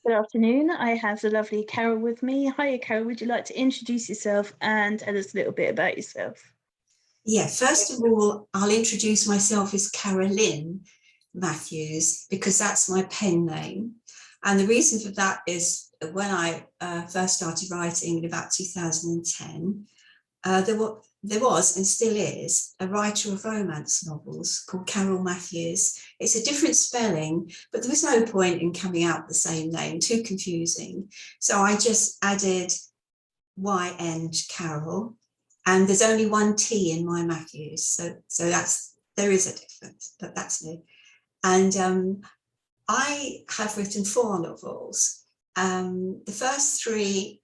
Good afternoon. I have the lovely Carol with me. Hiya, Carol. Would you like to introduce yourself and tell us a little bit about yourself? Yeah, first of all, I'll introduce myself as Carolyn Mathews because that's my pen name. And the reason for that is when I first started writing in about 2010, there was and still is a writer of romance novels called Carol Mathews. It's a different spelling, but there was no point in coming out the same name, too confusing. So I just added Y and Carol, and there's only one T in my Mathews, so there is a difference, but that's new. And I have written 4 novels. The first 3,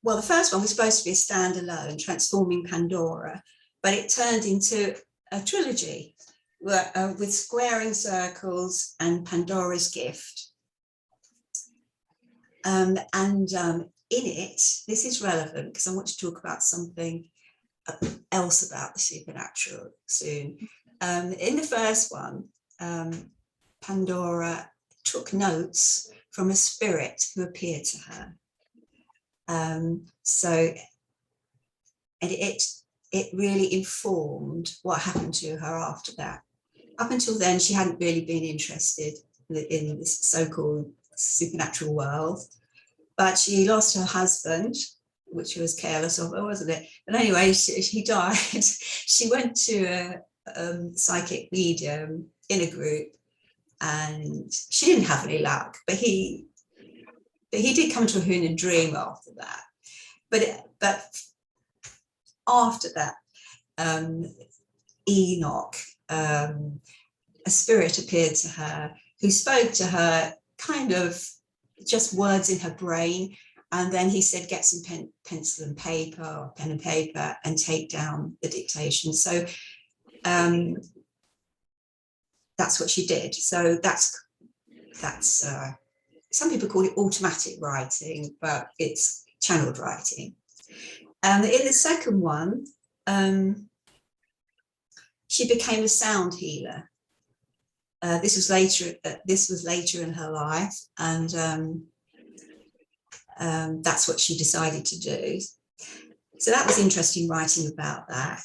well, the first one was supposed to be a standalone, Transforming Pandora, but it turned into a trilogy with Squaring Circles and Pandora's Gift. In it, this is relevant because I want to talk about something else about the supernatural soon. In the first one, Pandora took notes from a spirit who appeared to her. It really informed what happened to her after that. Up until then, she hadn't really been interested in this so-called supernatural world, but she lost her husband, which was careless of her, wasn't it? But anyway, he died. She went to a psychic medium in a group, and she didn't have any luck, but he did come to her in a dream after that. But after that, Enoch, a spirit appeared to her who spoke to her kind of just words in her brain. And then he said, get some pencil and paper, or pen and paper, and take down the dictation. So that's what she did. So that's some people call it automatic writing, but it's channeled writing. And in the second one, she became a sound healer. This was later in her life, and that's what she decided to do. So that was interesting writing about that.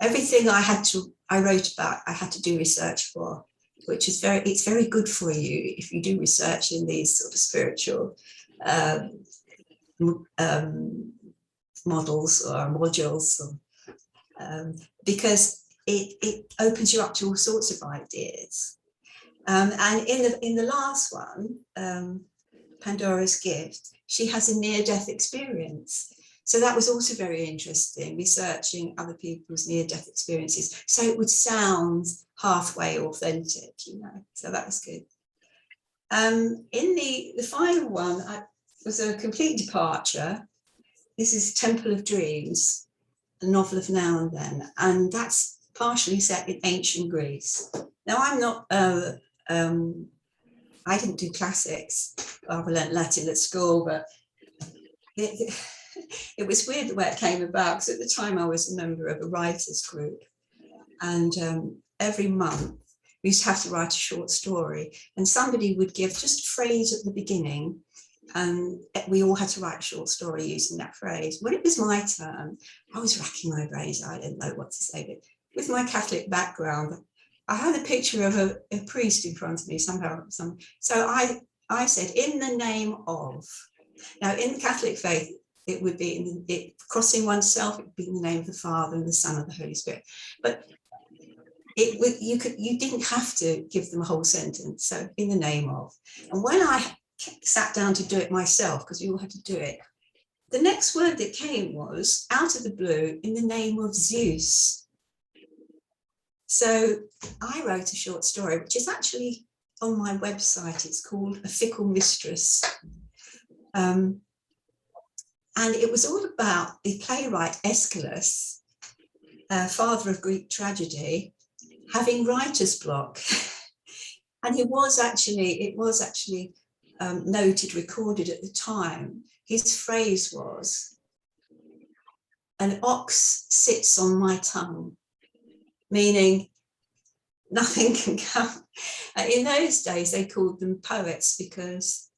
Everything I wrote about, I had to do research for, which is it's very good for you if you do research in these sort of spiritual models or modules, because it opens you up to all sorts of ideas. And in the last one, Pandora's Gift, she has a near-death experience. So that was also very interesting, researching other people's near-death experiences. So it would sound halfway authentic, so that was good. In the final one, was a complete departure. This is Temple of Dreams, a novel of Now and Then, and that's partially set in ancient Greece. Now, I'm not, I didn't do classics. I learnt Latin at school, but it was weird the way it came about, because at the time I was a member of a writers group, and every month we used to have to write a short story, and somebody would give just a phrase at the beginning, and we all had to write a short story using that phrase. When it was my turn, I was racking my brains. I didn't know what to say, but with my Catholic background, I had a picture of a priest in front of me somehow. So I said, in the name of. Now, in the Catholic faith, it would be crossing oneself, it would be in the name of the Father and the Son and the Holy Spirit. But you didn't have to give them a whole sentence. So in the name of. And when I sat down to do it myself, because we all had to do it, the next word that came was, out of the blue, in the name of Zeus. So I wrote a short story, which is actually on my website. It's called A Fickle Mistress. And it was all about the playwright Aeschylus, father of Greek tragedy, having writer's block. And it was actually noted, recorded at the time. His phrase was, an ox sits on my tongue, meaning nothing can come. In those days, they called them poets because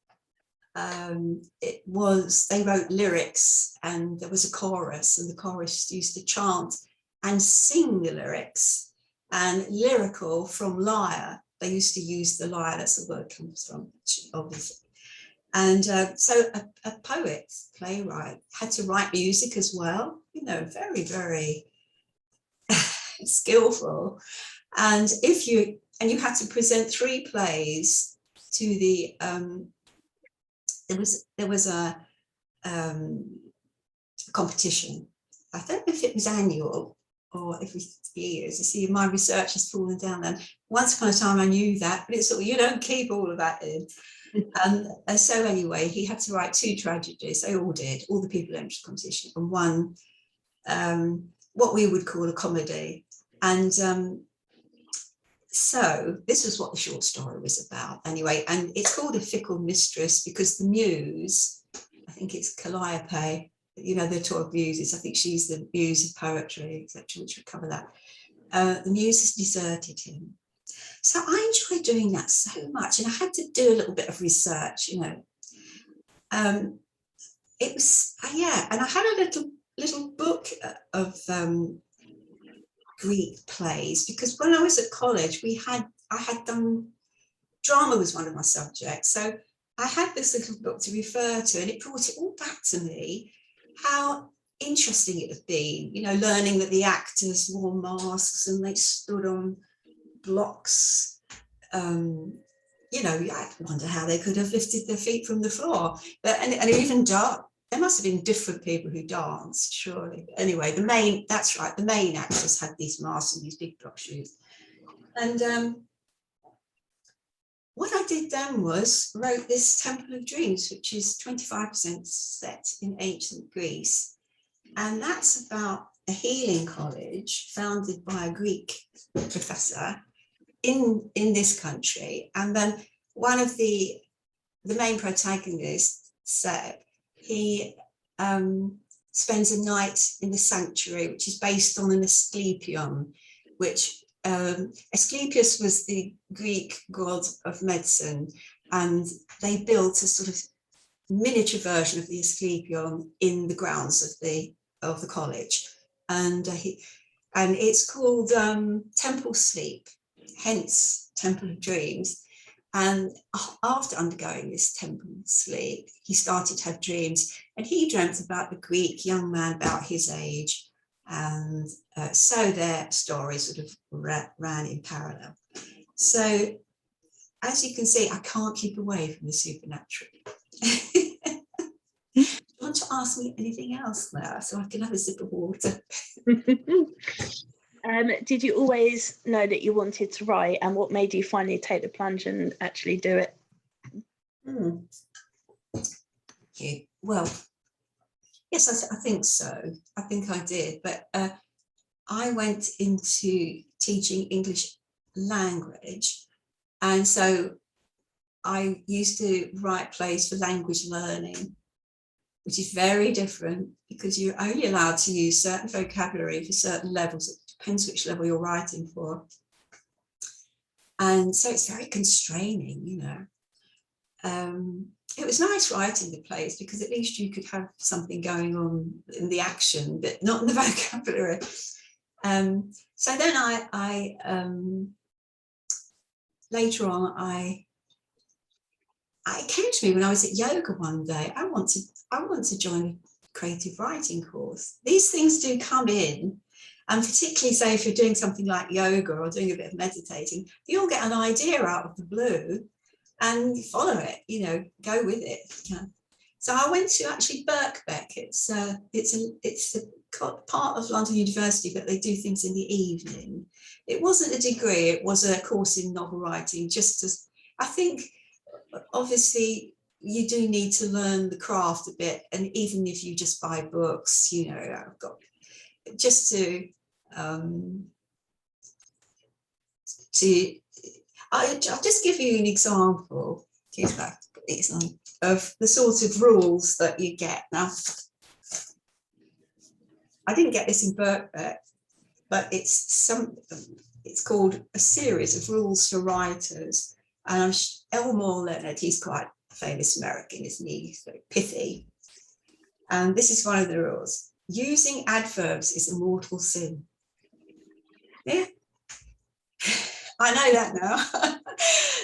they wrote lyrics and there was a chorus, and the chorus used to chant and sing the lyrics. And lyrical from lyre, they used to use the lyre, that's the word comes from, obviously. And so a poet, playwright, had to write music as well, very, very skillful. And you had to present 3 plays to the there was a competition. I don't know if it was annual or every years. You see, my research has fallen down then. Once upon a time I knew that, but it's sort of, you don't keep all of that in. And so anyway, he had to write 2 tragedies. They all did, all the people entered the competition, and one what we would call a comedy. And so this was what the short story was about anyway. And it's called A Fickle Mistress because the muse, I think it's Calliope, the 12 muses, I think she's the muse of poetry, etc., which would cover that. The muse has deserted him. So I enjoyed doing that so much, and I had to do a little bit of research, It was, and I had a little book of Greek plays, because when I was at college, I had done, drama was one of my subjects. So I had this little book to refer to, and it brought it all back to me, how interesting it had been, learning that the actors wore masks and they stood on blocks. I wonder how they could have lifted their feet from the floor. And even there must have been different people who danced, surely. But anyway, the main actors had these masks and these big block shoes. And what I did then was wrote this Temple of Dreams, which is 25% set in ancient Greece. And that's about a healing college founded by a Greek professor in this country. And then one of the main protagonists, Seb, he spends a night in the sanctuary, which is based on an Asclepion, which Asclepius was the Greek god of medicine, and they built a sort of miniature version of the Asclepion in the grounds of the college, and it's called Temple Sleep, hence Temple of Dreams. And after undergoing this temple sleep, he started to have dreams, and he dreamt about the Greek young man about his age. And so their story sort of ran in parallel. So as you can see, I can't keep away from the supernatural. Do you want to ask me anything else now so I can have a sip of water? Did you always know that you wanted to write, and what made you finally take the plunge and actually do it? Well, yes, I think so. I think I did. But I went into teaching English language. And so I used to write plays for language learning, which is very different because you're only allowed to use certain vocabulary for certain levels. It depends which level you're writing for. And so it's very constraining, It was nice writing the plays because at least you could have something going on in the action, but not in the vocabulary. So then I later on, it came to me when I was at yoga one day. I want to join a creative writing course. These things do come in, and particularly say if you're doing something like yoga or doing a bit of meditating, you'll get an idea out of the blue and follow it, go with it. So I went to actually Birkbeck. It's a part of London University, but they do things in the evening. It wasn't a degree, it was a course in novel writing, I think obviously you do need to learn the craft a bit, and even if you just buy books, I've got just to I'll just give you an example of the sort of rules that you get. Now, I didn't get this in Birkbeck, but it's it's called A Series of Rules for Writers. And Elmore Leonard, he's quite a famous American, isn't he? He's very pithy. And this is one of the rules. Using adverbs is a mortal sin. Yeah, I know that now.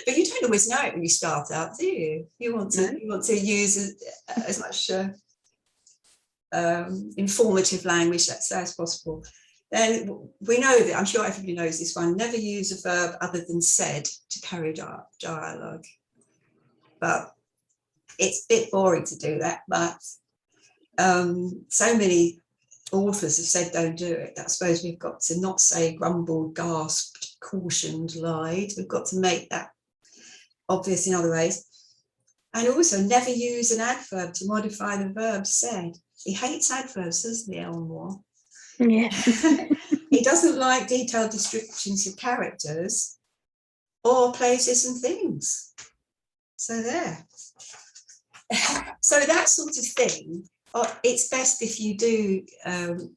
But you don't always know it when you start out, do you? You want to use as much informative language, let's say, as possible. Then we know that, I'm sure everybody knows this one, never use a verb other than said to carry dialogue. But it's a bit boring to do that, but so many authors have said don't do it. I suppose we've got to not say grumbled, gasped, cautioned, lied. We've got to make that obvious in other ways. And also never use an adverb to modify the verb said. He hates adverbs, doesn't he, Elmore? Yeah. He doesn't like detailed descriptions of characters or places and things. So there. So that sort of thing, it's best if you do, learn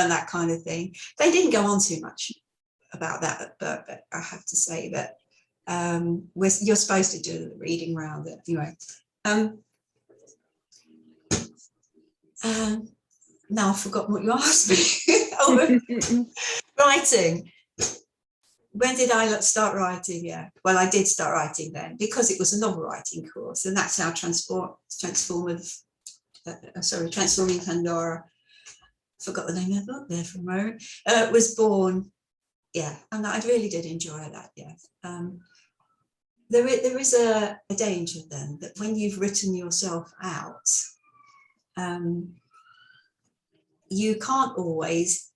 that kind of thing. They didn't go on too much about that, but I have to say that you're supposed to do the reading round it anyway. Now I've forgotten what you asked me. Writing. When did I start writing? Yeah, well, I did start writing then because it was a novel writing course, and that's how Transforming Pandora. Forgot the name of the book there for a moment. Was born. Yeah, and I really did enjoy that. Yeah. There is a danger then that when you've written yourself out, you can't always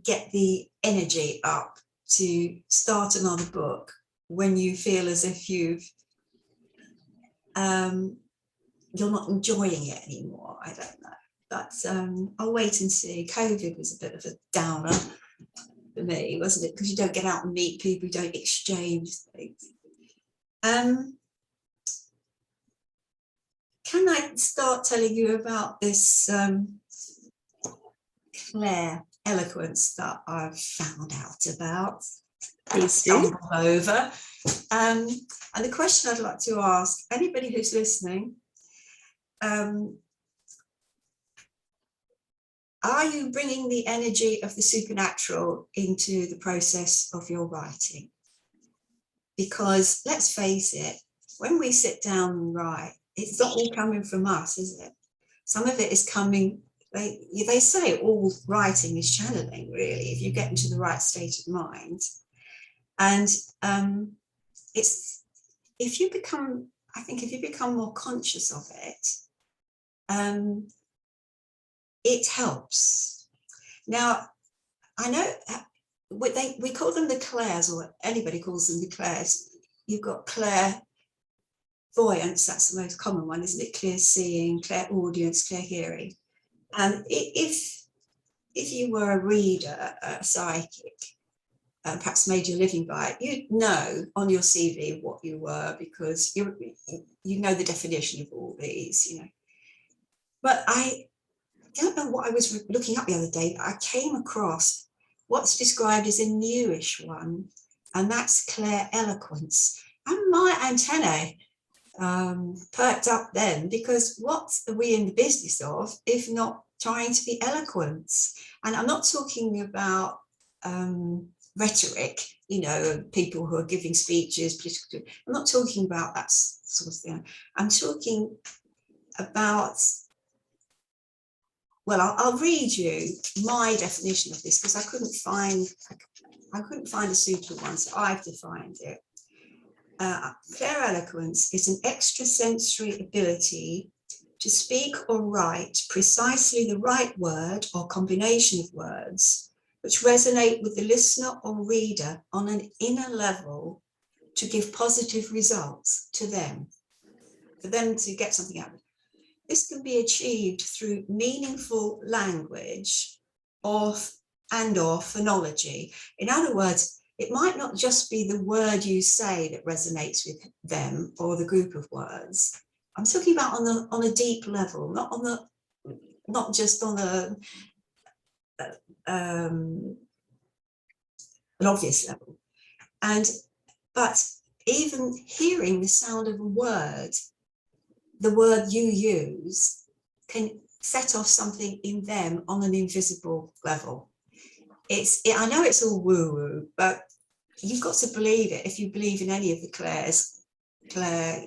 get the energy up to start another book when you feel as if you're not enjoying it anymore. I don't know, but I'll wait and see. COVID was a bit of a downer for me, wasn't it? Because you don't get out and meet people, you don't exchange things. Can I start telling you about this Claire eloquence that I've found out about? Please stumbled over. And the question I'd like to ask anybody who's listening, are you bringing the energy of the supernatural into the process of your writing? Because let's face it, when we sit down and write, it's not all coming from us, is it? Some of it is coming, they say all writing is channeling, really, if you get into the right state of mind. And if you become more conscious of it, it helps. Now, I know we call them the clairs, or anybody calls them the clairs. You've got clairvoyance, that's the most common one, isn't it? Clear seeing, clairaudience, clear hearing. And if you were a reader, a psychic, perhaps made your living by it, you'd know on your CV what you were, because you know the definition of all these, you know. But I don't know what I was looking up the other day, but I came across what's described as a newish one, and that's clair eloquence. And my antennae perked up then, because what are we in the business of if not trying to be eloquent? And I'm not talking about rhetoric, you know, people who are giving speeches, political. I'm not talking about that sort of thing. I'm talking about, well, I'll read you my definition of this, because I couldn't find a suitable one, so I've defined it. Claireloquence is an extrasensory ability to speak or write precisely the right word or combination of words which resonate with the listener or reader on an inner level to give positive results to them, for them to get something out of it. This can be achieved through meaningful language or phonology. In other words, it might not just be the word you say that resonates with them or the group of words. I'm talking about on a deep level, not just on a an obvious level. But even hearing the sound of a word, the word you use, can set off something in them on an invisible level. I know it's all woo-woo, but you've got to believe it if you believe in any of the Claires. Claire,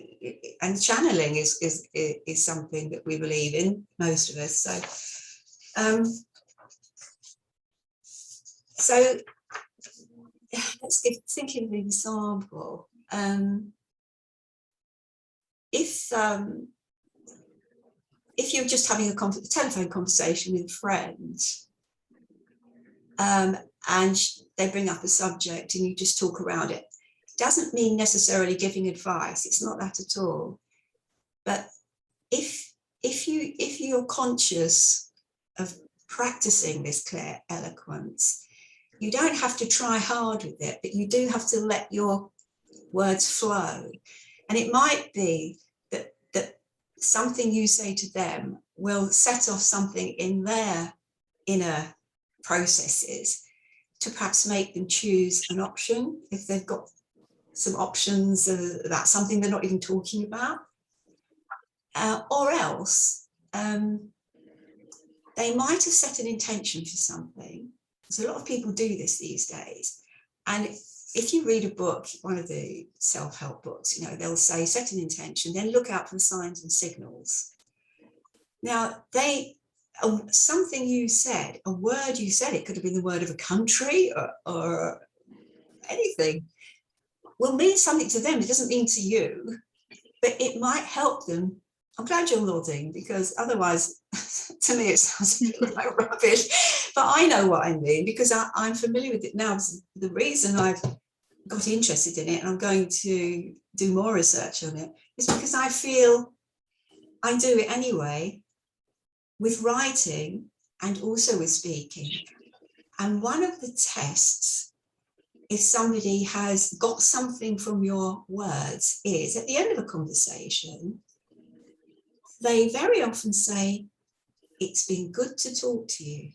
and channeling is something that we believe in, most of us. So let's think of an example. If you're just having a telephone conversation with friends, and they bring up a subject and you just talk around it, doesn't mean necessarily giving advice. It's not that at all. But if you're conscious of practicing this clear eloquence, you don't have to try hard with it, but you do have to let your words flow. And it might be that something you say to them will set off something in their inner processes to perhaps make them choose an option if they've got some options about something they're not even talking about, or else they might have set an intention for something. So a lot of people do this these days, and if you read a book, one of the self-help books, they'll say set an intention, then look out for the signs and signals. Now something you said, a word you said, it could have been the word of a country or anything, will mean something to them. It doesn't mean to you, but it might help them. I'm glad you're nodding, because otherwise, to me, it sounds a bit like rubbish. But I know what I mean, because I'm familiar with it now. The reason I've got interested in it, and I'm going to do more research on it, is because I feel I do it anyway, with writing and also with speaking. And one of the tests, if somebody has got something from your words, is at the end of a conversation, they very often say, "It's been good to talk to you."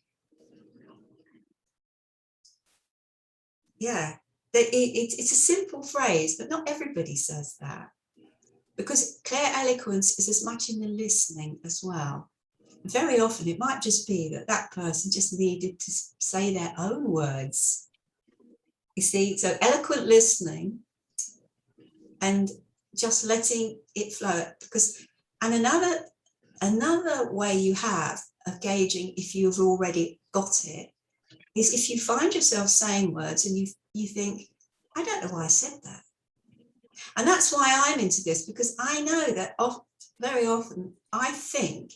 Yeah, it's a simple phrase, but not everybody says that, because clear eloquence is as much in the listening as well. Very often it might just be that person just needed to say their own words. You see, so eloquent listening and just letting it flow. And another way you have of gauging if you've already got it is if you find yourself saying words and you think, I don't know why I said that. And that's why I'm into this, because I know that very often I think,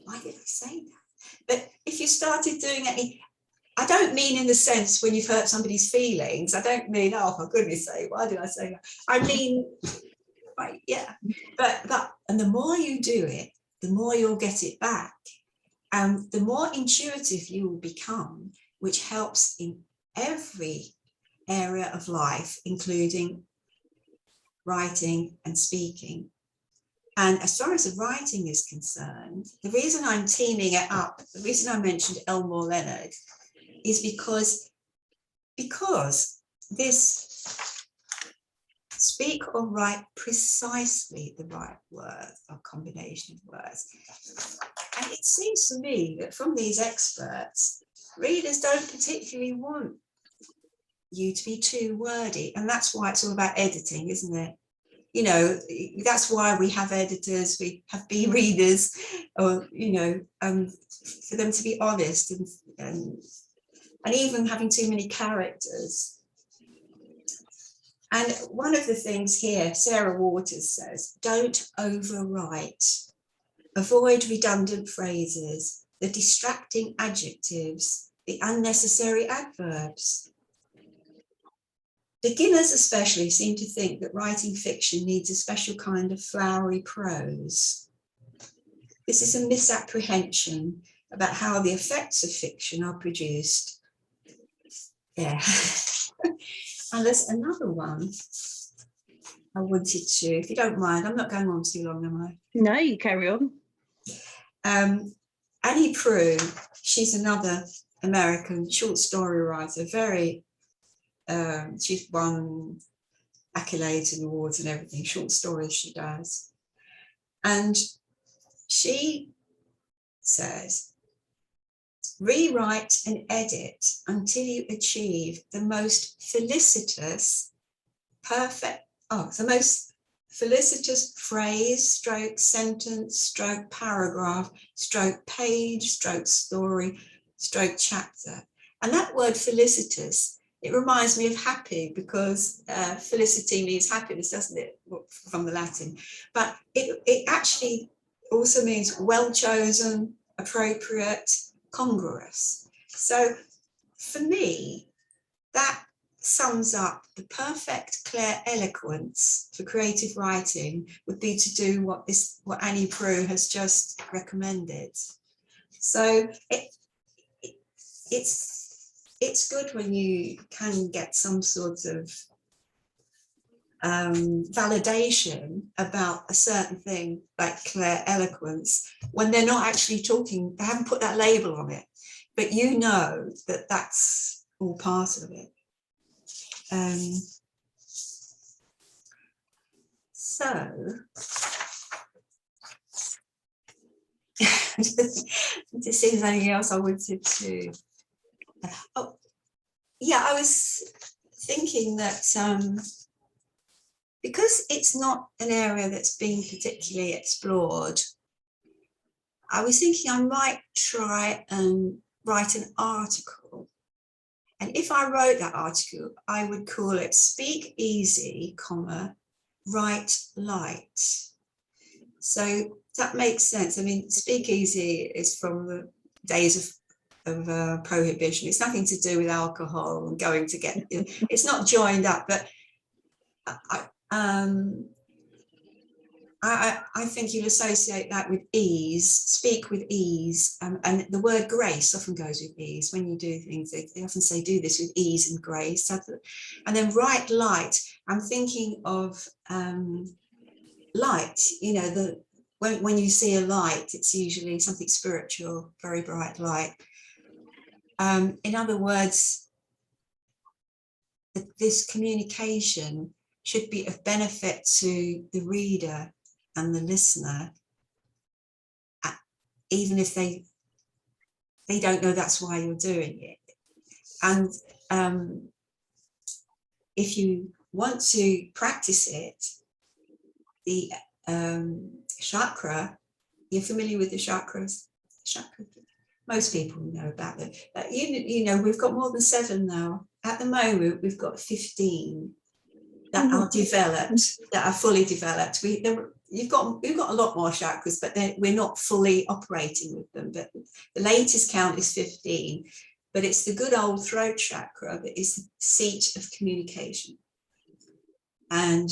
why did I say that? But if you started doing it, I don't mean in the sense when you've hurt somebody's feelings. I don't mean, oh, for goodness sake, why did I say that? I mean, right, yeah. And the more you do it, the more you'll get it back. And the more intuitive you will become, which helps in every area of life, including writing and speaking. And as far as the writing is concerned, the reason I'm teaming it up, the reason I mentioned Elmore Leonard, is because this speak or write precisely the right word or combination of words. And it seems to me that from these experts, readers don't particularly want you to be too wordy. And that's why it's all about editing, isn't it? That's why we have editors, we have readers, or, for them to be honest and even having too many characters. And one of the things here, Sarah Waters says, don't overwrite. Avoid redundant phrases, the distracting adjectives, the unnecessary adverbs. Beginners especially seem to think that writing fiction needs a special kind of flowery prose. This is a misapprehension about how the effects of fiction are produced. Yeah. And there's another one I wanted to, if you don't mind, I'm not going on too long, am I? No, you carry on. Annie Proulx, she's another American short story writer, very She's won accolades and awards and everything, short stories she does. And she says, rewrite and edit until you achieve the most felicitous, the most felicitous phrase, stroke sentence, stroke paragraph, stroke page, stroke story, stroke chapter. And that word felicitous, it reminds me of happy, because felicity means happiness, doesn't it, from the Latin? But it actually also means well chosen, appropriate, congruous. So for me, that sums up the perfect clair eloquence for creative writing would be to do what Annie Proulx has just recommended. So it's good when you can get some sort of validation about a certain thing like clair eloquence when they're not actually talking, they haven't put that label on it, but you know that that's all part of it. So to see if there's anything else I wanted to. Oh, yeah, I was thinking that because it's not an area that's been particularly explored, I was thinking I might try and write an article. And if I wrote that article, I would call it Speak Easy, Write Light. So that makes sense. I mean, Speak Easy is from the days of prohibition. It's nothing to do with alcohol and going to get, it's not joined up, but I think you'll associate that with ease, speak with ease, and the word grace often goes with ease. When you do things, they often say do this with ease and grace. And then write light, I'm thinking of light, you know, when you see a light, it's usually something spiritual, very bright light. In other words, this communication should be of benefit to the reader and the listener, even if they don't know that's why you're doing it. And if you want to practice it, the chakra, you're familiar with the chakras? Most people know about them. You know, we've got more than 7 now. At the moment, we've got 15 that are developed, that are fully developed. We've got a lot more chakras, but we're not fully operating with them. But the latest count is 15. But it's the good old throat chakra that is the seat of communication. And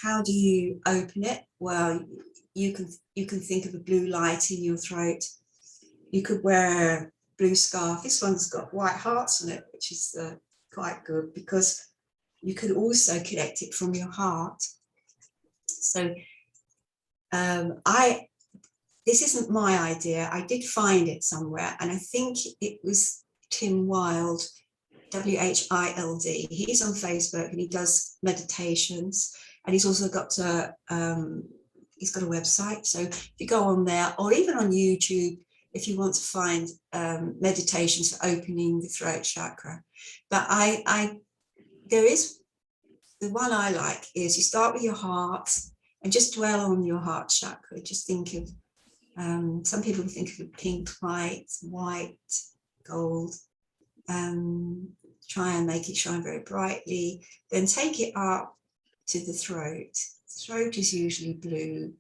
how do you open it? Well, you can think of a blue light in your throat. You could wear a blue scarf. This one's got white hearts on it, which is quite good, because you could also connect it from your heart. So this isn't my idea. I did find it somewhere, and I think it was Tim Wilde, Wild. He's on Facebook and he does meditations, and he's also got he's got a website. So if you go on there, or even on YouTube, if you want to find meditations for opening the throat chakra. But there is, the one I like is you start with your heart and just dwell on your heart chakra. Just think of, some people think of a pink light, white, gold. Try and make it shine very brightly. Then take it up to the throat. The throat is usually blue.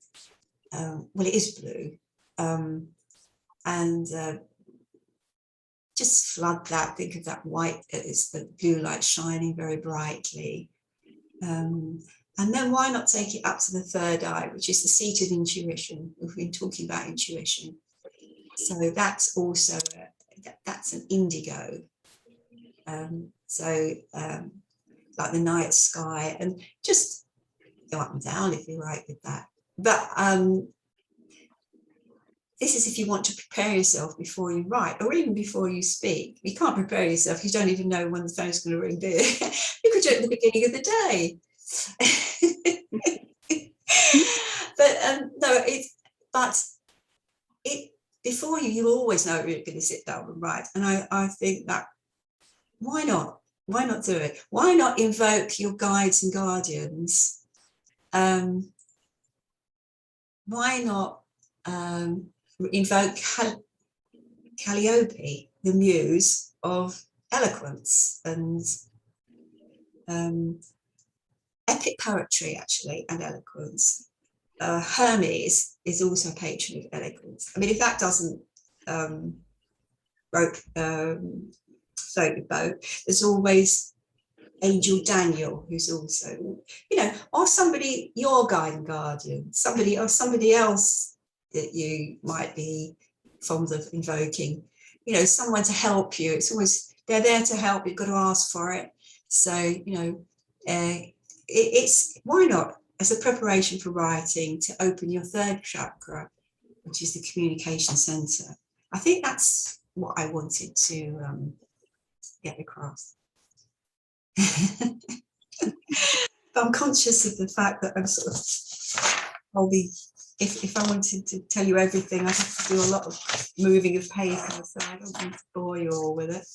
Well, it is blue. And just flood that. Think of that white, it's the blue light shining very brightly. And then why not take it up to the third eye, which is the seat of intuition. We've been talking about intuition. So that's also, that's an indigo. Like the night sky, and just go up and down if you like with that. But this is if you want to prepare yourself before you write, or even before you speak. You can't prepare yourself. You don't even know when the phone's going to ring, do you? You could do it at the beginning of the day. But before you always know you're going to sit down and write. And I think that, why not? Why not do it? Why not invoke your guides and guardians? Why not invoke Calliope, the muse of eloquence and epic poetry, actually, and eloquence. Hermes is also a patron of eloquence. I mean, if that doesn't float your boat, there's always Angel Daniel, who's also, or somebody, your guide and guardian, somebody else that you might be fond of invoking, someone to help you. It's always, they're there to help. You've got to ask for it. So, it's why not, as a preparation for writing, to open your third chakra, which is the communication center. I think that's what I wanted to get across. But I'm conscious of the fact that I'm sort of, if I wanted to tell you everything, I'd have to do a lot of moving of paper, so I don't want to bore you all with it.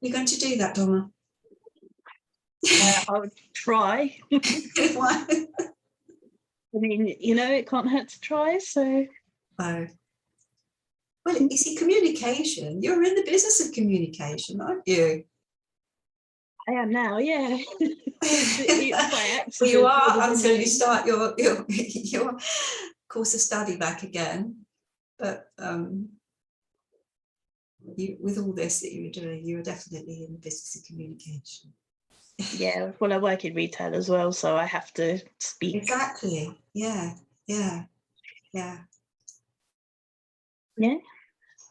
You're going to do that, Donna? I would try. Why? I mean, it can't hurt to try, so. Oh. Well, you see, communication, you're in the business of communication, aren't you? I am now, yeah. Well, you are until you start your course of study back again. But with all this that you were doing, you were definitely in the business of communication. Yeah, well, I work in retail as well, so I have to speak. Exactly. Yeah.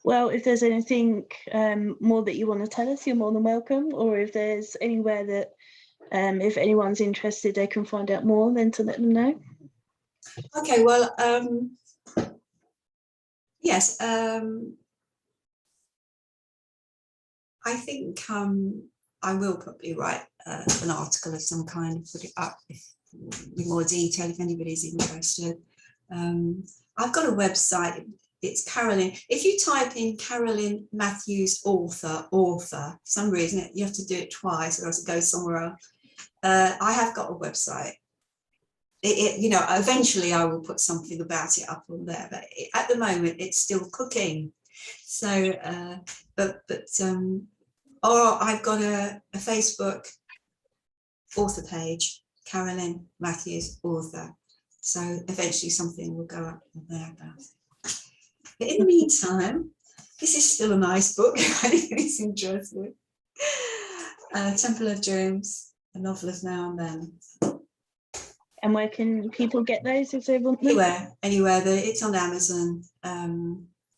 Well, if there's anything more that you want to tell us, you're more than welcome. Or if there's anywhere that, if anyone's interested, they can find out more, then to let them know. Okay, well, yes, I think I will probably write an article of some kind and put it up with more detail if anybody's interested. I've got a website. It's Carolyn. If you type in Carolyn Mathews author, for some reason you have to do it twice or else it goes somewhere else. I have got a website. Eventually I will put something about it up on there, but at the moment it's still cooking. So, or I've got a Facebook author page, Carolyn Mathews author. So eventually something will go up on there about it. But in the meantime, this is still a nice book if anybody's interested. Temple of Dreams, a novel of now and then. And where can people get those if they want them? Anywhere. It's on Amazon,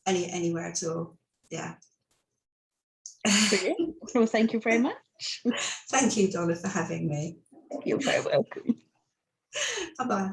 anywhere at all. Yeah. Brilliant. Well, thank you very much. Thank you, Donna, for having me. You're very welcome. Bye-bye.